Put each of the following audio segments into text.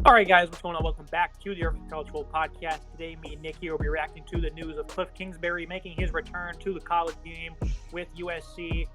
All right, guys, what's going on? Welcome back to the Everything College Football Podcast. Today, me and Nick here will be reacting to the news of Kliff Kingsbury making his return to the college game with USC.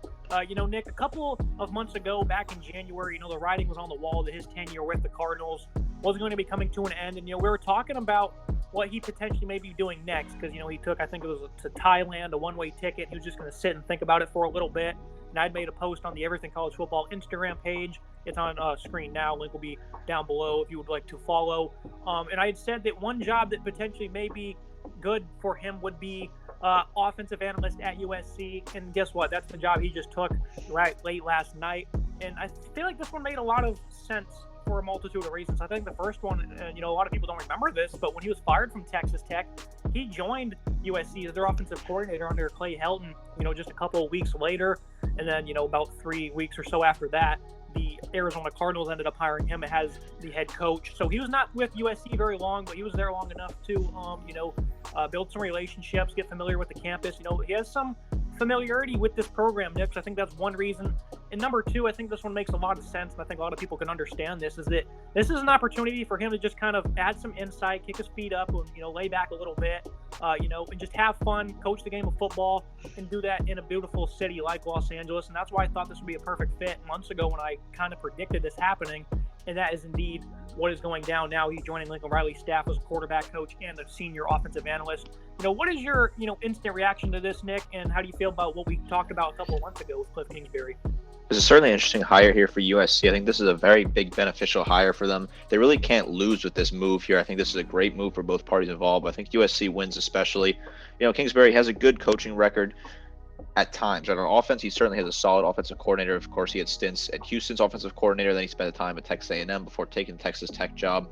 Nick, a couple of months ago, back in January, the writing was on the wall that his tenure with the Cardinals was going to be coming to an end. And, we were talking about what he potentially may be doing next because, he took, I think it was to Thailand, a one-way ticket. He was just going to sit and think about it for a little bit. And I'd made a post on the Everything College Football Instagram page. It's on screen now. Link will be down below if you would like to follow. And I had said that one job that potentially may be good for him would be offensive analyst at USC. And guess what? That's the job he just took late last night. And I feel like this one made a lot of sense for a multitude of reasons. I think the first one, a lot of people don't remember this, but when he was fired from Texas Tech, he joined USC as their offensive coordinator under Clay Helton, just a couple of weeks later. And then, about 3 weeks or so after that, the Arizona Cardinals ended up hiring him as the head coach. So he was not with USC very long, but he was there long enough to, build some relationships, get familiar with the campus. He has some familiarity with this program, Nick. So I think that's one reason. And number two, I think this one makes a lot of sense, and I think a lot of people can understand this, is that this is an opportunity for him to just kind of add some insight, kick his feet up, and, lay back a little bit, and just have fun, coach the game of football, and do that in a beautiful city like Los Angeles. And that's why I thought this would be a perfect fit months ago when I kind of predicted this happening. And that is indeed what is going down now. He's joining Lincoln Riley's staff as a quarterback coach and a senior offensive analyst. What is your, instant reaction to this, Nick? And how do you feel about what we talked about a couple of months ago with Kliff Kingsbury? This is certainly an interesting hire here for USC. I think this is a very big beneficial hire for them. They really can't lose with this move here. I think this is a great move for both parties involved. But I think USC wins especially. Kingsbury has a good coaching record at times. On offense, he certainly has a solid offensive coordinator. Of course, he had stints at Houston's offensive coordinator. Then he spent the time at Texas A&M before taking the Texas Tech job.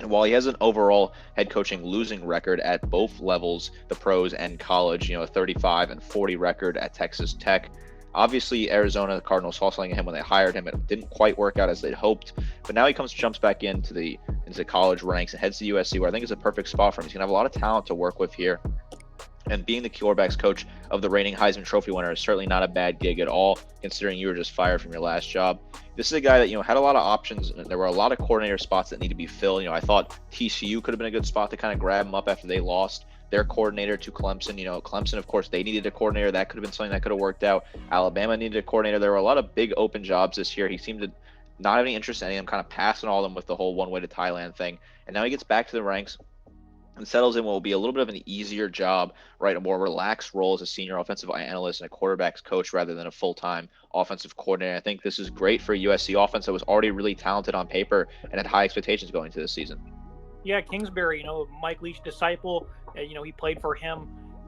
And while he has an overall head coaching losing record at both levels, the pros and college, a 35-40 record at Texas Tech. Obviously, Arizona, the Cardinals saw something in him when they hired him. It didn't quite work out as they'd hoped, but now he jumps back into the college ranks and heads to USC, where I think is a perfect spot for him. He's gonna have a lot of talent to work with here. And being the quarterbacks coach of the reigning Heisman Trophy winner is certainly not a bad gig at all, considering you were just fired from your last job. This is a guy that, had a lot of options, and there were a lot of coordinator spots that need to be filled. I thought TCU could have been a good spot to kind of grab him up after they lost their coordinator to Clemson. Clemson, of course, they needed a coordinator. That could have been something that could have worked out. Alabama needed a coordinator. There were a lot of big open jobs this year. He seemed to not have any interest in any of them, kind of passing all of them with the whole one-way to Thailand thing. And now he gets back to the ranks and settles in what will be a little bit of an easier job, right? A more relaxed role as a senior offensive analyst and a quarterback's coach rather than a full-time offensive coordinator. I think this is great for a USC offense that was already really talented on paper and had high expectations going into this season. Yeah, Kingsbury, Mike Leach's disciple, he played for him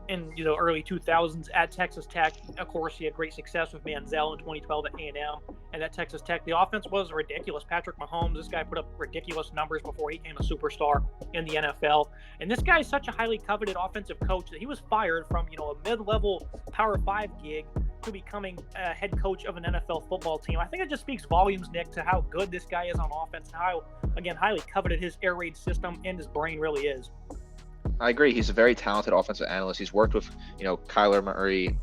in early 2000s at Texas Tech. Of course, he had great success with Manziel in 2012 at A&M. And at Texas Tech, the offense was ridiculous. Patrick Mahomes, this guy put up ridiculous numbers before he became a superstar in the NFL. And this guy is such a highly coveted offensive coach that he was fired from, a mid-level Power 5 gig to becoming a head coach of an NFL football team. I think it just speaks volumes, Nick, to how good this guy is on offense, how, again, highly coveted his air raid system and his brain really is. I agree. He's a very talented offensive analyst. He's worked with, Kyler Murray,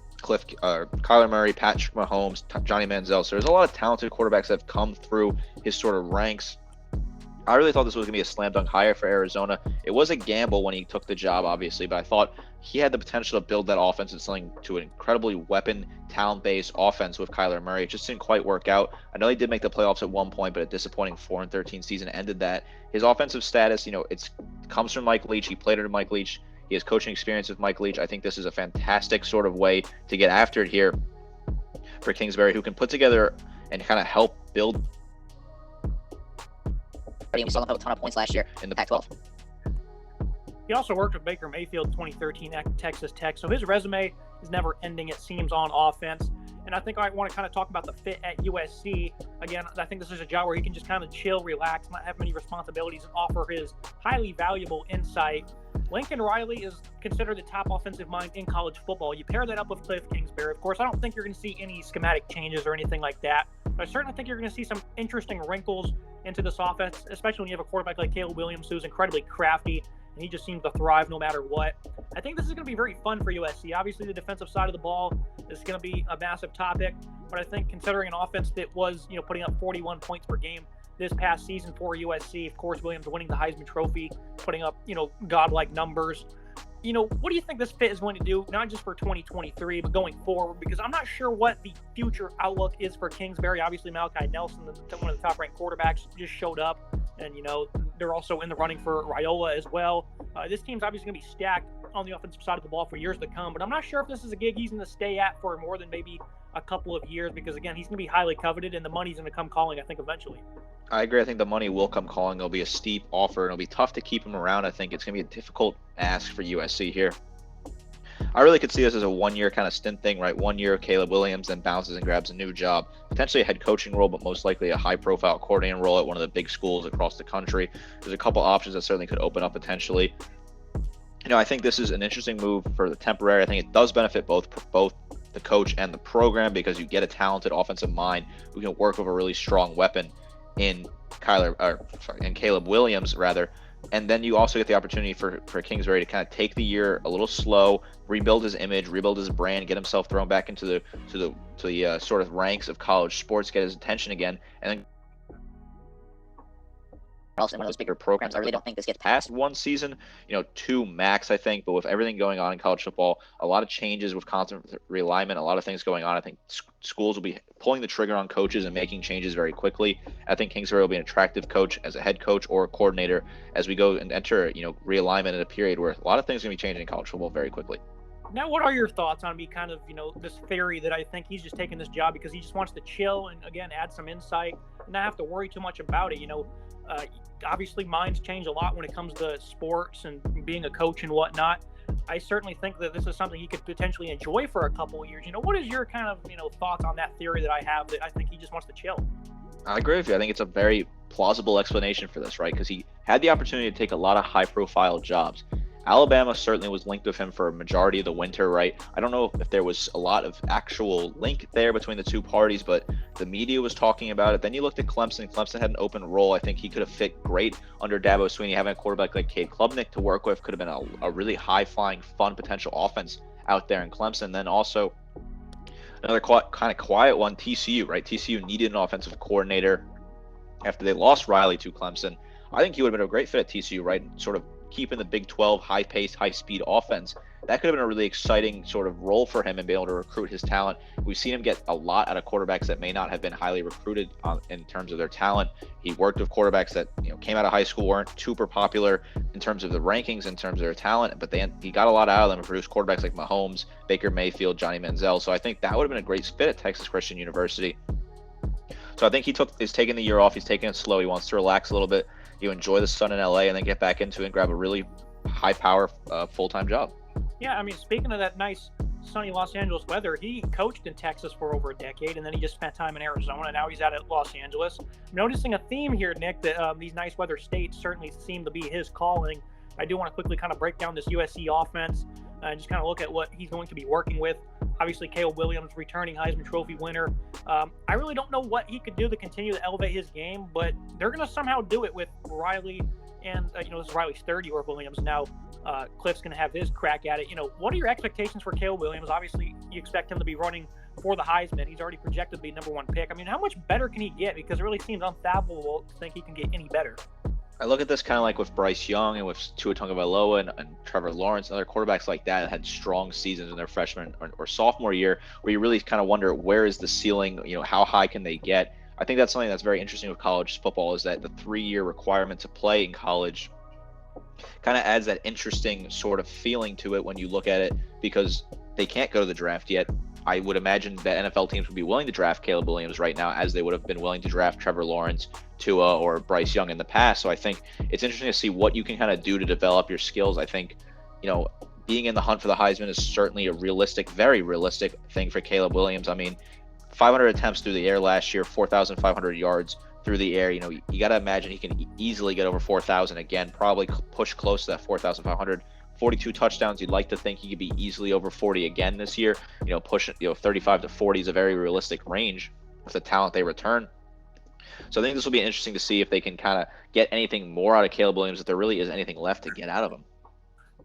Patrick Mahomes, Johnny Manziel. So there's a lot of talented quarterbacks that have come through his sort of ranks. I really thought this was going to be a slam dunk hire for Arizona. It was a gamble when he took the job, obviously, but I thought he had the potential to build that offense into something to an incredibly weapon, talent-based offense with Kyler Murray. It just didn't quite work out. I know he did make the playoffs at one point, but a disappointing 4-13 season ended that. His offensive status, it comes from Mike Leach. He played under Mike Leach. He has coaching experience with Mike Leach. I think this is a fantastic sort of way to get after it here for Kingsbury, who can put together and kind of help build. We saw them have a ton of points last year in the Pac-12. He also worked with Baker Mayfield 2013 at Texas Tech, so his resume is never ending, it seems, on offense. And I think I want to kind of talk about the fit at USC. Again, I think this is a job where he can just kind of chill, relax, not have many responsibilities, and offer his highly valuable insight. Lincoln Riley is considered the top offensive mind in college football. You pair that up with Kliff Kingsbury. Of course, I don't think you're going to see any schematic changes or anything like that, but I certainly think you're going to see some interesting wrinkles into this offense, especially when you have a quarterback like Caleb Williams, who's incredibly crafty, and he just seems to thrive no matter what. I think this is going to be very fun for USC. Obviously, the defensive side of the ball is going to be a massive topic, but I think considering an offense that was, putting up 41 points per game this past season for USC. Of course, Williams winning the Heisman Trophy, putting up, godlike numbers. What do you think this fit is going to do, not just for 2023, but going forward? Because I'm not sure what the future outlook is for Kingsbury. Obviously, Malachi Nelson, one of the top-ranked quarterbacks, just showed up, and, they're also in the running for Raiola as well. This team's obviously going to be stacked on the offensive side of the ball for years to come, but I'm not sure if this is a gig he's going to stay at for more than maybe a couple of years, because, again, he's going to be highly coveted, and the money's going to come calling, I think, eventually. I agree. I think the money will come calling. It'll be a steep offer, and it'll be tough to keep him around. I think it's going to be a difficult ask for USC here. I really could see this as a one-year kind of stint thing, right? 1 year, Caleb Williams, then bounces and grabs a new job, potentially a head coaching role, but most likely a high-profile coordinating role at one of the big schools across the country. There's a couple options that certainly could open up potentially. I think this is an interesting move for the temporary. I think it does benefit both the coach and the program, because you get a talented offensive mind who can work with a really strong weapon in Caleb Williams, rather. And then you also get the opportunity for Kingsbury to kind of take the year a little slow, rebuild his image, rebuild his brand, get himself thrown back into the sort of ranks of college sports, get his attention again, and then Also, in one of those bigger programs, I really don't think this gets past one season, 2 max, I think. But with everything going on in college football, a lot of changes with constant realignment, a lot of things going on, I think schools will be pulling the trigger on coaches and making changes very quickly. I think Kingsbury will be an attractive coach as a head coach or a coordinator as we go and enter, realignment in a period where a lot of things are going to be changing in college football very quickly. Now, what are your thoughts on this theory that I think he's just taking this job because he just wants to chill and, again, add some insight and not have to worry too much about it? Obviously, minds change a lot when it comes to sports and being a coach and whatnot. I certainly think that this is something he could potentially enjoy for a couple of years. What is your kind of, thoughts on that theory that I have, that I think he just wants to chill? I agree with you. I think it's a very plausible explanation for this, right? Because he had the opportunity to take a lot of high-profile jobs. Alabama certainly was linked with him for a majority of the winter, right? I don't know if there was a lot of actual link there between the two parties, but the media was talking about it. Then you looked at Clemson. Clemson had an open role. I think he could have fit great under Dabo Swinney. Having a quarterback like Cade Klubnik to work with could have been a really high-flying, fun potential offense out there in Clemson. Then also another kind of quiet one, TCU, right? TCU needed an offensive coordinator after they lost Riley to Clemson. I think he would have been a great fit at TCU, right? Sort of keeping the Big 12 high-paced, high-speed offense. That could have been a really exciting sort of role for him and be able to recruit his talent. We've seen him get a lot out of quarterbacks that may not have been highly recruited in terms of their talent. He worked with quarterbacks that came out of high school, weren't super popular in terms of the rankings, in terms of their talent, but he got a lot out of them and produced quarterbacks like Mahomes, Baker Mayfield, Johnny Manziel. So I think that would have been a great fit at Texas Christian University. So I think he's taking the year off. He's taking it slow. He wants to relax a little bit. Enjoy the sun in LA and then get back into it and grab a really high power full-time job. Yeah, I mean, speaking of that nice sunny Los Angeles weather, he coached in Texas for over a decade, and then he just spent time in Arizona, and now he's out at Los Angeles. I'm noticing a theme here, Nick, that these nice weather states certainly seem to be his calling. I do want to quickly kind of break down this USC offense and just kind of look at what he's going to be working with. Obviously, Caleb Williams, returning Heisman Trophy winner. I really don't know what he could do to continue to elevate his game, but they're going to somehow do it with Riley. And, this is Riley's third year of Williams. Now, Kliff's going to have his crack at it. What are your expectations for Caleb Williams? Obviously, you expect him to be running for the Heisman. He's already projected to be number 1 pick. I mean, how much better can he get? Because it really seems unfathomable to think he can get any better. I look at this kind of like with Bryce Young and with Tua Tagovailoa and Trevor Lawrence and other quarterbacks like that had strong seasons in their freshman or sophomore year, where you really kind of wonder, where is the ceiling? How high can they get? I think that's something that's very interesting with college football, is that the 3-year requirement to play in college kind of adds that interesting sort of feeling to it when you look at it, because they can't go to the draft yet. I would imagine that NFL teams would be willing to draft Caleb Williams right now, as they would have been willing to draft Trevor Lawrence, Tua, or Bryce Young in the past. So I think it's interesting to see what you can kind of do to develop your skills. I think, being in the hunt for the Heisman is certainly a realistic, very realistic thing for Caleb Williams. I mean, 500 attempts through the air last year, 4,500 yards through the air. You got to imagine he can easily get over 4,000 again, probably push close to that 4,500. 42 touchdowns. You'd like to think he could be easily over 40 again this year. Pushing 35 to 40 is a very realistic range with the talent they return. So I think this will be interesting to see if they can kind of get anything more out of Caleb Williams, if there really is anything left to get out of him.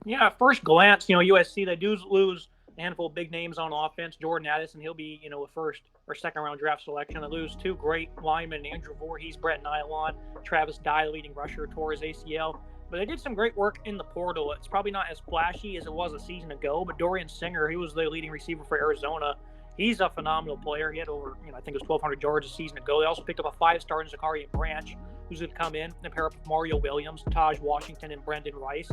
Yeah, at first glance, USC, they do lose a handful of big names on offense. Jordan Addison, he'll be, a first or second-round draft selection. They lose two great linemen, Andrew Voorhees, Brett Nylon, Travis Dye, leading rusher, tore his ACL. But they did some great work in the portal. It's probably not as flashy as it was a season ago, but Dorian Singer, he was the leading receiver for Arizona. He's a phenomenal player. He had over, I think it was 1,200 yards a season ago. They also picked up a 5-star in Zachariah Branch, who's going to come in and pair up with Mario Williams, Taj Washington, and Brendan Rice.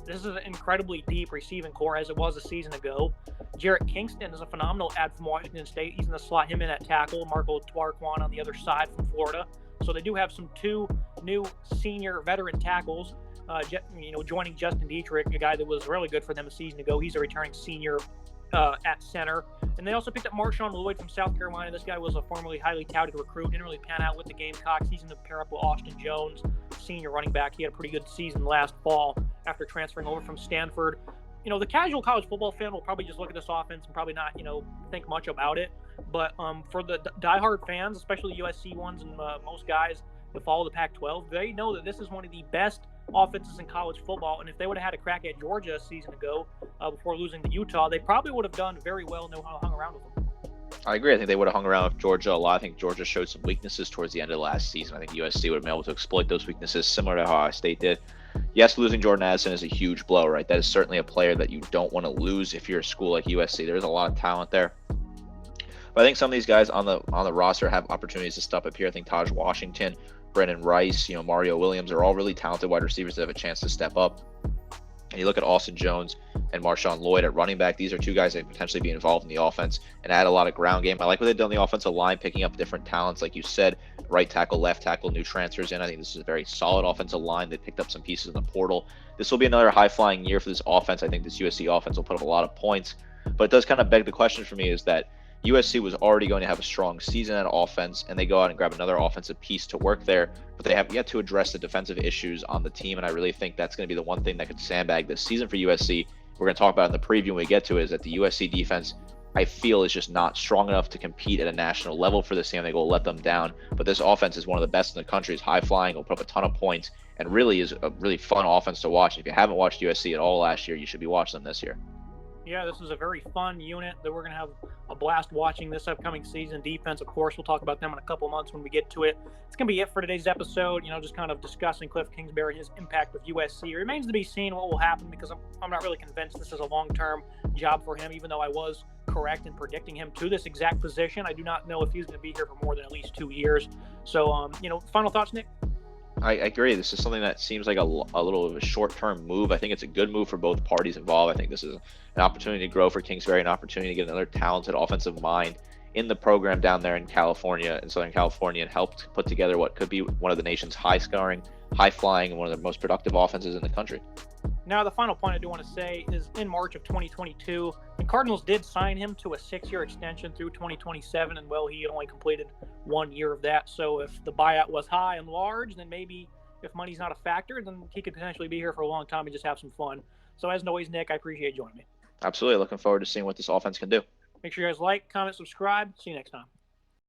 This is an incredibly deep receiving core as it was a season ago. Jarrett Kingston is a phenomenal add from Washington State. He's going to slot him in at tackle. Marco Tuarquan on the other side from Florida. So they do have two new senior veteran tackles, joining Justin Dietrich, a guy that was really good for them a season ago. He's a returning senior at center. And they also picked up Marshawn Lloyd from South Carolina. This guy was a formerly highly touted recruit. Didn't really pan out with the Gamecocks. He's going to pair up with Austin Jones, senior running back. He had a pretty good season last fall after transferring over from Stanford. The casual college football fan will probably just look at this offense and probably not, think much about it. But for the diehard fans, especially USC ones and most guys that follow the Pac-12, they know that this is one of the best offenses in college football. And if they would have had a crack at Georgia a season ago before losing to Utah, they probably would have done very well and hung around with them. I agree. I think they would have hung around with Georgia a lot. I think Georgia showed some weaknesses towards the end of last season. I think USC would have been able to exploit those weaknesses similar to how Ohio State did. Yes, losing Jordan Addison is a huge blow, right? That is certainly a player that you don't want to lose if you're a school like USC. There's a lot of talent there. But I think some of these guys on the roster have opportunities to step up here. I think Taj Washington, Brendan Rice, Mario Williams are all really talented wide receivers that have a chance to step up. And you look at Austin Jones and Marshawn Lloyd at running back. These are two guys that could potentially be involved in the offense and add a lot of ground game. I like what they've done on the offensive line, picking up different talents. Like you said, right tackle, left tackle, new transfers in. I think this is a very solid offensive line. They picked up some pieces in the portal. This will be another high-flying year for this offense. I think this USC offense will put up a lot of points. But it does kind of beg the question for me is that USC was already going to have a strong season at offense, and they go out and grab another offensive piece to work there, but they have yet to address the defensive issues on the team, and I really think that's going to be the one thing that could sandbag this season for USC. We're going to talk about in the preview when we get to it, is that the USC defense, I feel, is just not strong enough to compete at a national level for this team. They will let them down, but this offense is one of the best in the country. It's high-flying, will put up a ton of points, and really is a really fun offense to watch. If you haven't watched USC at all last year, you should be watching them this year. Yeah, this is a very fun unit that we're going to have a blast watching this upcoming season. Defense, of course, we'll talk about them in a couple months when we get to it. It's going to be it for today's episode, just kind of discussing Kliff Kingsbury, his impact with USC. It remains to be seen what will happen because I'm not really convinced this is a long-term job for him, even though I was correct in predicting him to this exact position. I do not know if he's going to be here for more than at least 2 years. So, final thoughts, Nick? I agree. This is something that seems like a little of a short-term move. I think it's a good move for both parties involved. I think this is an opportunity to grow for Kingsbury, an opportunity to get another talented offensive mind in the program down there in California, in Southern California, and help put together what could be one of the nation's high-scoring, high-flying, and one of the most productive offenses in the country. Now, the final point I do want to say is in March of 2022, the Cardinals did sign him to a 6-year extension through 2027, and, he only completed 1 year of that. So if the buyout was high and large, then maybe if money's not a factor, then he could potentially be here for a long time and just have some fun. So as always, Nick, I appreciate you joining me. Absolutely. Looking forward to seeing what this offense can do. Make sure you guys like, comment, subscribe. See you next time.